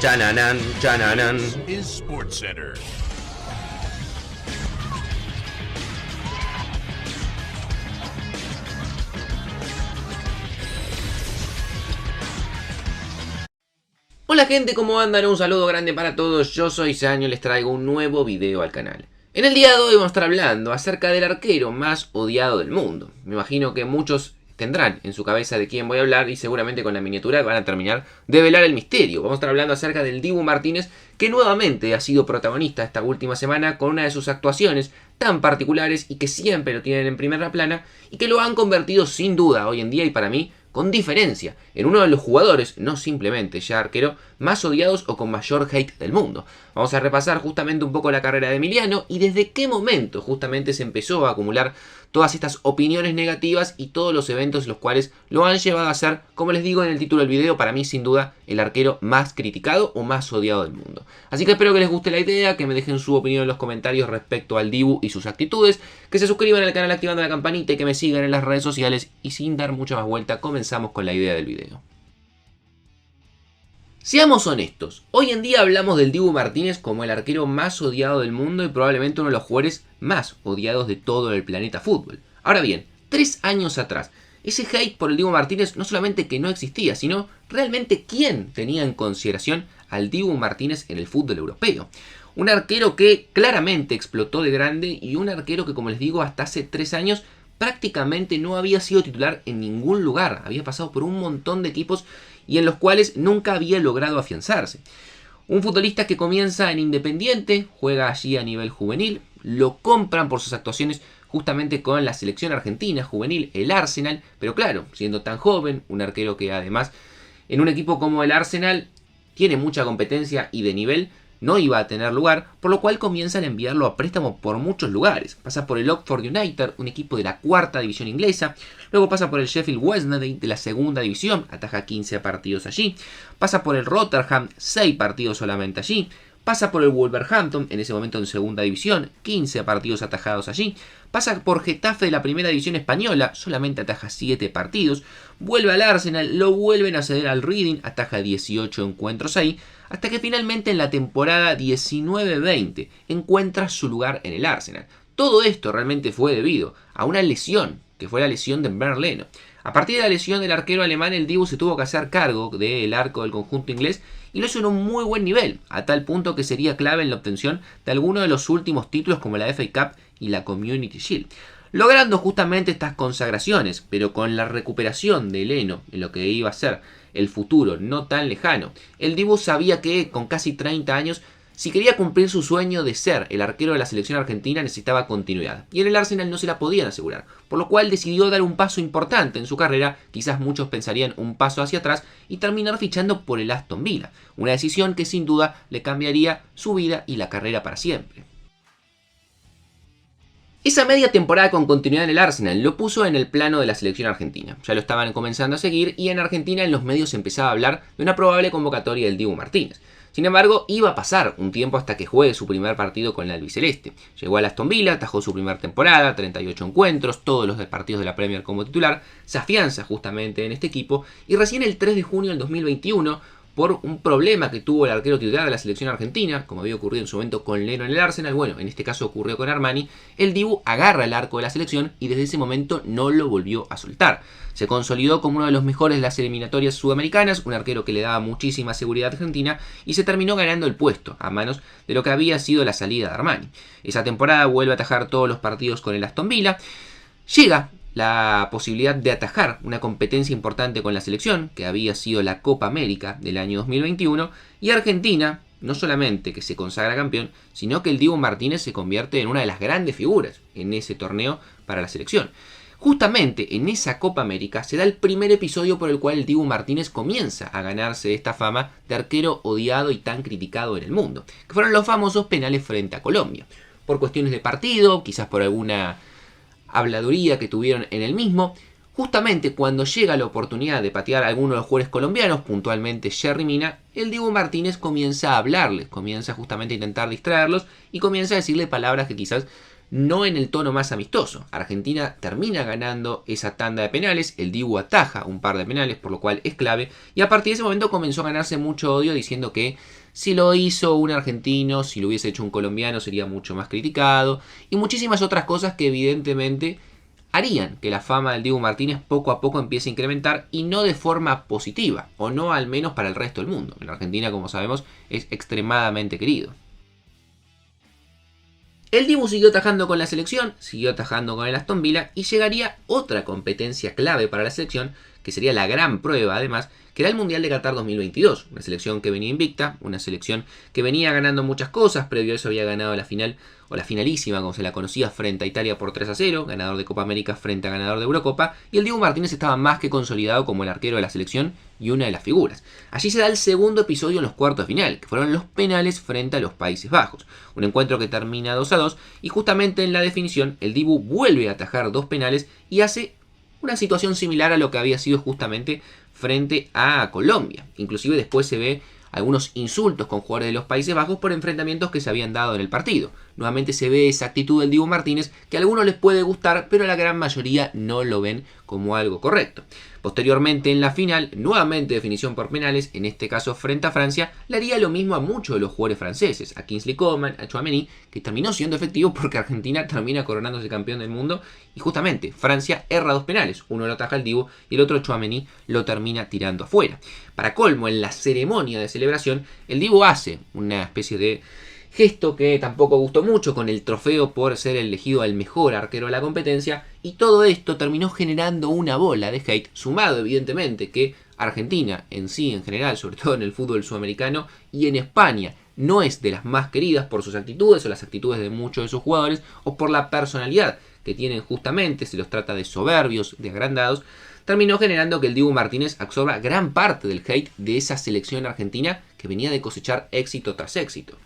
Chananan, chananan. Is SportsCenter. Hola gente, ¿cómo andan? Un saludo grande para todos, yo soy Saño y les traigo un nuevo video al canal. En el día de hoy vamos a estar hablando acerca del arquero más odiado del mundo. Me imagino que muchos tendrán en su cabeza de quién voy a hablar y seguramente con la miniatura van a terminar de velar el misterio. Vamos a estar hablando acerca del Dibu Martínez, que nuevamente ha sido protagonista esta última semana con una de sus actuaciones tan particulares y que siempre lo tienen en primera plana y que lo han convertido sin duda hoy en día y para mí con diferencia en uno de los jugadores, no simplemente ya arquero, más odiados o con mayor hate del mundo. Vamos a repasar justamente un poco la carrera de Emiliano y desde qué momento justamente se empezó a acumular todas estas opiniones negativas y todos los eventos los cuales lo han llevado a ser, como les digo en el título del video, para mí sin duda el arquero más criticado o más odiado del mundo. Así que espero que les guste la idea, que me dejen su opinión en los comentarios respecto al Dibu y sus actitudes, que se suscriban al canal activando la campanita y que me sigan en las redes sociales y sin dar mucha más vuelta comenzamos con la idea del video. Seamos honestos, hoy en día hablamos del Dibu Martínez como el arquero más odiado del mundo y probablemente uno de los jugadores más odiados de todo el planeta fútbol. Ahora bien, 3 años atrás, ese hate por el Dibu Martínez no solamente que no existía, sino realmente quién tenía en consideración al Dibu Martínez en el fútbol europeo. Un arquero que claramente explotó de grande y un arquero que, como les digo, hasta hace 3 años prácticamente no había sido titular en ningún lugar, había pasado por un montón de equipos y en los cuales nunca había logrado afianzarse. Un futbolista que comienza en Independiente, juega allí a nivel juvenil, lo compran por sus actuaciones justamente con la selección argentina juvenil, el Arsenal, pero claro, siendo tan joven, un arquero que además en un equipo como el Arsenal tiene mucha competencia y de nivel, no iba a tener lugar, por lo cual comienzan a enviarlo a préstamo por muchos lugares. Pasa por el Oxford United, un equipo de la 4ª división inglesa, luego pasa por el Sheffield Wednesday de la 2ª división, ataja 15 partidos allí, pasa por el Rotterdam, 6 partidos solamente allí, pasa por el Wolverhampton, en ese momento en 2ª división, 15 partidos atajados allí, pasa por Getafe de la 1ª división española, solamente ataja 7 partidos, vuelve al Arsenal, lo vuelven a ceder al Reading, ataja 18 encuentros ahí, hasta que finalmente en la temporada 19-20 encuentra su lugar en el Arsenal. Todo esto realmente fue debido a una lesión, que fue la lesión de Bernd Leno. A partir de la lesión del arquero alemán, el Dibu se tuvo que hacer cargo del arco del conjunto inglés y lo hizo en un muy buen nivel, a tal punto que sería clave en la obtención de algunos de los últimos títulos como la FA Cup y la Community Shield. Logrando justamente estas consagraciones, pero con la recuperación de Leno en lo que iba a ser el futuro no tan lejano, el Dibu sabía que con casi 30 años, si quería cumplir su sueño de ser el arquero de la selección argentina necesitaba continuidad, y en el Arsenal no se la podían asegurar, por lo cual decidió dar un paso importante en su carrera, quizás muchos pensarían un paso hacia atrás, y terminar fichando por el Aston Villa, una decisión que sin duda le cambiaría su vida y la carrera para siempre. Esa media temporada con continuidad en el Arsenal lo puso en el plano de la selección argentina. Ya lo estaban comenzando a seguir y en Argentina en los medios se empezaba a hablar de una probable convocatoria del Dibu Martínez. Sin embargo, iba a pasar un tiempo hasta que juegue su primer partido con la albiceleste. Llegó al Aston Villa, atajó su primera temporada, 38 encuentros, todos los partidos de la Premier como titular, se afianza justamente en este equipo y recién el 3 de junio del 2021, por un problema que tuvo el arquero titular de la selección argentina, como había ocurrido en su momento con Leno en el Arsenal, bueno, en este caso ocurrió con Armani, el Dibu agarra el arco de la selección y desde ese momento no lo volvió a soltar. Se consolidó como uno de los mejores de las eliminatorias sudamericanas, un arquero que le daba muchísima seguridad a Argentina y se terminó ganando el puesto a manos de lo que había sido la salida de Armani. Esa temporada vuelve a atajar todos los partidos con el Aston Villa, llega la posibilidad de atajar una competencia importante con la selección, que había sido la Copa América del año 2021, y Argentina, no solamente que se consagra campeón, sino que el Dibu Martínez se convierte en una de las grandes figuras en ese torneo para la selección. Justamente en esa Copa América se da el primer episodio por el cual el Dibu Martínez comienza a ganarse esta fama de arquero odiado y tan criticado en el mundo, que fueron los famosos penales frente a Colombia. Por cuestiones de partido, quizás por alguna habladuría que tuvieron en el mismo, justamente cuando llega la oportunidad de patear a alguno de los jugadores colombianos, puntualmente Yerry Mina, el Dibu Martínez comienza a hablarles, comienza justamente a intentar distraerlos y comienza a decirle palabras que quizás no en el tono más amistoso. Argentina termina ganando esa tanda de penales, el Dibu ataja un par de penales, por lo cual es clave, y a partir de ese momento comenzó a ganarse mucho odio diciendo que si lo hizo un argentino, si lo hubiese hecho un colombiano sería mucho más criticado, y muchísimas otras cosas que evidentemente harían que la fama del Dibu Martínez poco a poco empiece a incrementar, y no de forma positiva, o no al menos para el resto del mundo. En Argentina, como sabemos, es extremadamente querido. El Dibu siguió atajando con la selección, siguió atajando con el Aston Villa, y llegaría otra competencia clave para la selección, que sería la gran prueba además, que era el Mundial de Qatar 2022. Una selección que venía invicta, una selección que venía ganando muchas cosas. Previo a eso había ganado la final, o la finalísima como se la conocía, frente a Italia por 3-0, ganador de Copa América frente a ganador de Eurocopa, y el Dibu Martínez estaba más que consolidado como el arquero de la selección y una de las figuras. Allí se da el segundo episodio en los cuartos de final, que fueron los penales frente a los Países Bajos. Un encuentro que termina 2-2, y justamente en la definición el Dibu vuelve a atajar 2 penales y hace una situación similar a lo que había sido justamente frente a Colombia. Inclusive después se ve algunos insultos con jugadores de los Países Bajos por enfrentamientos que se habían dado en el partido. Nuevamente se ve esa actitud del Dibu Martínez que a algunos les puede gustar, pero a la gran mayoría no lo ven como algo correcto. Posteriormente en la final, nuevamente definición por penales, en este caso frente a Francia, le haría lo mismo a muchos de los jugadores franceses, a Kingsley Coman, a Tchouaméni, que terminó siendo efectivo porque Argentina termina coronándose campeón del mundo, y justamente Francia erra 2 penales, uno lo ataja el Dibu y el otro Tchouaméni lo termina tirando afuera. Para colmo, en la ceremonia de celebración, el Dibu hace una especie de gesto que tampoco gustó mucho, con el trofeo por ser elegido el mejor arquero de la competencia, y todo esto terminó generando una bola de hate, sumado evidentemente que Argentina en sí, en general, sobre todo en el fútbol sudamericano y en España, no es de las más queridas por sus actitudes o las actitudes de muchos de sus jugadores, o por la personalidad que tienen justamente, se los trata de soberbios, de agrandados, terminó generando que el Dibu Martínez absorba gran parte del hate de esa selección argentina que venía de cosechar éxito tras éxito.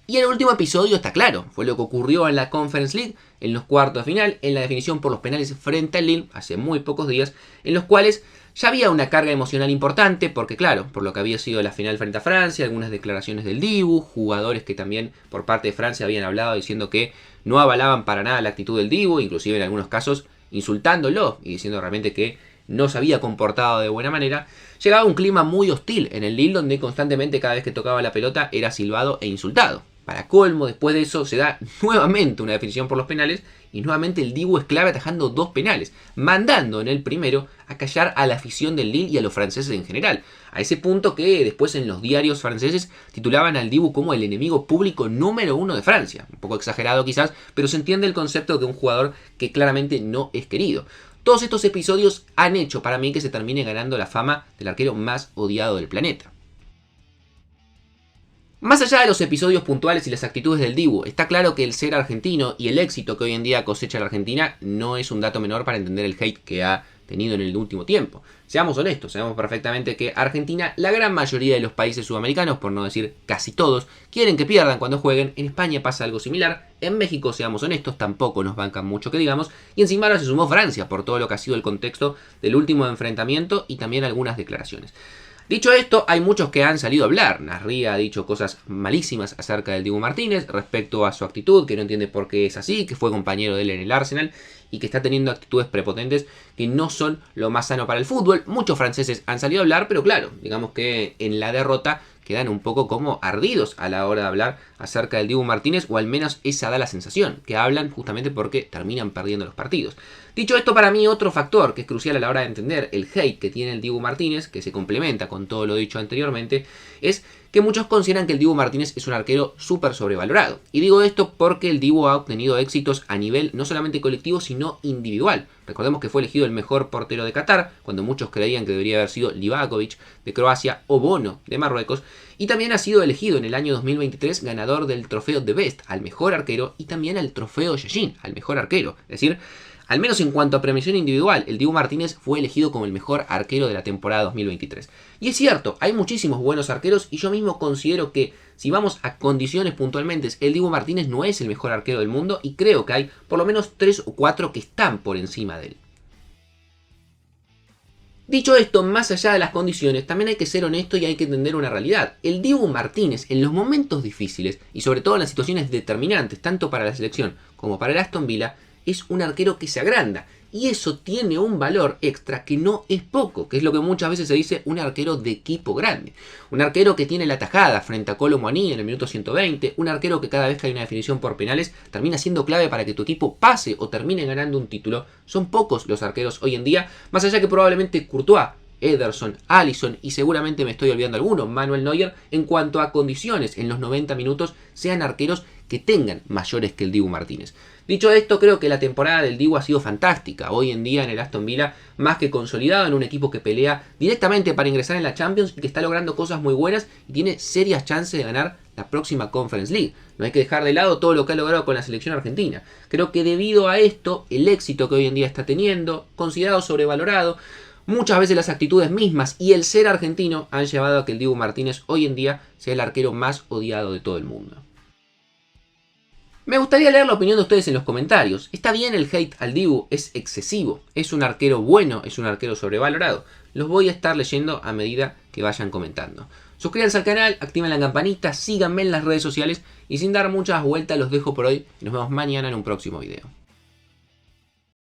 Y el último episodio está claro, fue lo que ocurrió en la Conference League, en los cuartos de final, en la definición por los penales frente al Lille, hace muy pocos días, en los cuales ya había una carga emocional importante, porque claro, por lo que había sido la final frente a Francia, algunas declaraciones del Dibu, jugadores que también por parte de Francia habían hablado diciendo que no avalaban para nada la actitud del Dibu, inclusive en algunos casos insultándolo y diciendo realmente que no se había comportado de buena manera. Llegaba un clima muy hostil en el Lille, donde constantemente cada vez que tocaba la pelota era silbado e insultado. Para colmo, después de eso se da nuevamente una definición por los penales, y nuevamente el Dibu es clave atajando 2 penales, mandando en el primero a callar a la afición del Lille y a los franceses en general, a ese punto que después en los diarios franceses titulaban al Dibu como el enemigo público número 1 de Francia. Un poco exagerado quizás, pero se entiende el concepto de un jugador que claramente no es querido. Todos estos episodios han hecho para mí que se termine ganando la fama del arquero más odiado del planeta. Más allá de los episodios puntuales y las actitudes del Dibu, está claro que el ser argentino y el éxito que hoy en día cosecha la Argentina no es un dato menor para entender el hate que ha tenido en el último tiempo. Seamos honestos, sabemos perfectamente que Argentina, la gran mayoría de los países sudamericanos, por no decir casi todos, quieren que pierdan cuando jueguen. En España pasa algo similar, en México, seamos honestos, tampoco nos bancan mucho que digamos, y encima ahora se sumó Francia por todo lo que ha sido el contexto del último enfrentamiento y también algunas declaraciones. Dicho esto, hay muchos que han salido a hablar. Nasri ha dicho cosas malísimas acerca del Dibu Martínez respecto a su actitud, que no entiende por qué es así, que fue compañero de él en el Arsenal y que está teniendo actitudes prepotentes que no son lo más sano para el fútbol. Muchos franceses han salido a hablar, pero claro, digamos que en la derrota quedan un poco como ardidos a la hora de hablar acerca del Dibu Martínez, o al menos esa da la sensación, que hablan justamente porque terminan perdiendo los partidos. Dicho esto, para mí otro factor que es crucial a la hora de entender el hate que tiene el Dibu Martínez, que se complementa con todo lo dicho anteriormente, es que muchos consideran que el Dibu Martínez es un arquero súper sobrevalorado. Y digo esto porque el Dibu ha obtenido éxitos a nivel no solamente colectivo, sino individual. Recordemos que fue elegido el mejor portero de Qatar, cuando muchos creían que debería haber sido Livakovic de Croacia o Bono de Marruecos, y también ha sido elegido en el año 2023 ganador del trofeo de Best al mejor arquero y también al trofeo Yashin al mejor arquero. Es decir, al menos en cuanto a premiación individual, el Dibu Martínez fue elegido como el mejor arquero de la temporada 2023. Y es cierto, hay muchísimos buenos arqueros y yo mismo considero que si vamos a condiciones puntualmente, el Dibu Martínez no es el mejor arquero del mundo y creo que hay por lo menos 3 o 4 que están por encima de él. Dicho esto, más allá de las condiciones, también hay que ser honesto y hay que entender una realidad. El Dibu Martínez, en los momentos difíciles y sobre todo en las situaciones determinantes, tanto para la selección como para el Aston Villa, es un arquero que se agranda. Y eso tiene un valor extra que no es poco, que es lo que muchas veces se dice un arquero de equipo grande. Un arquero que tiene la tajada frente a Kolo Muani en el minuto 120, un arquero que cada vez que hay una definición por penales termina siendo clave para que tu equipo pase o termine ganando un título. Son pocos los arqueros hoy en día, más allá que probablemente Courtois, Ederson, Alisson y seguramente me estoy olvidando alguno, Manuel Neuer, en cuanto a condiciones en los 90 minutos, sean arqueros que tengan mayores que el Dibu Martínez. Dicho esto, creo que la temporada del Dibu ha sido fantástica. Hoy en día en el Aston Villa, más que consolidado en un equipo que pelea directamente para ingresar en la Champions y que está logrando cosas muy buenas y tiene serias chances de ganar la próxima Conference League. No hay que dejar de lado todo lo que ha logrado con la selección argentina. Creo que debido a esto, el éxito que hoy en día está teniendo, considerado sobrevalorado, muchas veces las actitudes mismas y el ser argentino han llevado a que el Dibu Martínez hoy en día sea el arquero más odiado de todo el mundo. Me gustaría leer la opinión de ustedes en los comentarios. ¿Está bien el hate al Dibu? ¿Es excesivo? ¿Es un arquero bueno? ¿Es un arquero sobrevalorado? Los voy a estar leyendo a medida que vayan comentando. Suscríbanse al canal, activen la campanita, síganme en las redes sociales y sin dar muchas vueltas los dejo por hoy y nos vemos mañana en un próximo video.